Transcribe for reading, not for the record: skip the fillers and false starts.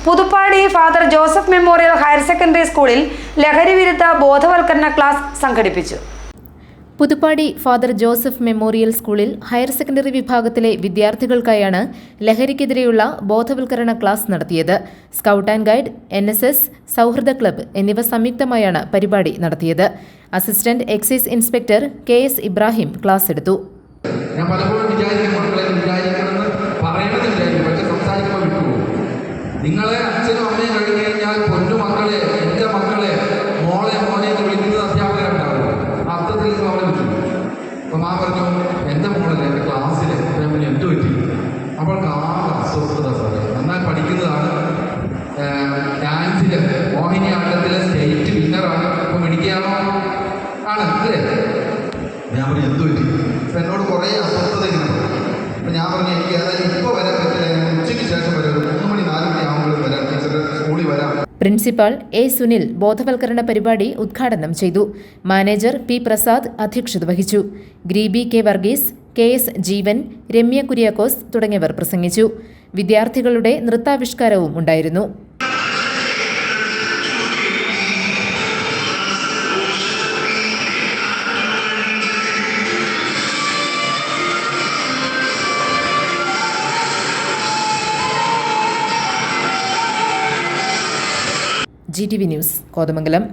Puthuppadi father Joseph memorial higher secondary സ്കൂളിൽ ലഹരി വിരുദ്ധ ബോധവൽക്കരണ ക്ലാസ് സംഘടിപ്പിച്ചു. പുതുപ്പാടി ഫാദർ ജോസഫ് മെമ്മോറിയൽ സ്കൂളിൽ ഹയർ സെക്കൻഡറി വിഭാഗത്തിലെ വിദ്യാർത്ഥികൾക്കായാണ് ലഹരിക്കെതിരെയുള്ള ബോധവൽക്കരണ ക്ലാസ് നടത്തിയത്. സ്കൗട്ട് ആൻഡ് ഗൈഡ്, NSS, സൗഹൃദ ക്ലബ്ബ് എന്നിവ സംയുക്തമായാണ് പരിപാടി നടത്തിയത്. Assistant excise inspector KS Ibrahim class എടുത്തു. നിങ്ങളെ അച്ഛനും അമ്മയും കഴിഞ്ഞു കഴിഞ്ഞാൽ പൊന്നുമക്കളെ, എൻ്റെ മക്കളെ, മോളെ മോനെ എന്ന് വിളിക്കുന്നത് അധ്യാപകരുണ്ടാവും. അർത്ഥത്തിൽ നിങ്ങൾ അവളെ വിളിച്ചു. അപ്പം പറഞ്ഞു, എൻ്റെ മോളല്ലേ എൻ്റെ ക്ലാസ്സിൽ എന്ത് പറ്റി? അവൾക്ക് ആകെ അസ്വസ്ഥത സാറേ. നന്നായി പഠിക്കുന്നതാണ്, ഡാൻസിൽ മോഹിനിയാട്ടത്തിലെ സ്റ്റേറ്റ് വിന്നറാണ്, ഇപ്പം മിടിക്കുകയാണോ? ആണ് അല്ലേ? ഞാൻ പറഞ്ഞു എന്ത് പറ്റി? അപ്പം എന്നോട് കുറേ അസ്വസ്ഥത ഇങ്ങനെ പറഞ്ഞു. അപ്പം ഞാൻ പറഞ്ഞു എനിക്ക് അതായത് ഇപ്പോൾ വരാൻ പറ്റില്ല, ഉച്ചയ്ക്ക് ശേഷം വരെ ഒരു 3 മണി 4 മണി ആകുമ്പോൾ വരാം, ടീച്ചറുടെ സ്കൂളിൽ വരാം. Principal A. സുനിൽ ബോധവൽക്കരണ പരിപാടി ഉദ്ഘാടനം ചെയ്തു. Manager P. പ്രസാദ് അധ്യക്ഷത വഹിച്ചു. ഗ്രീബി K. വർഗീസ്, KS ജീവൻ, രമ്യ കുര്യാക്കോസ് തുടങ്ങിയവർ പ്രസംഗിച്ചു. വിദ്യാർത്ഥികളുടെ നൃത്താവിഷ്കാരവും ഉണ്ടായിരുന്നു. GTV news, Kothamangalam.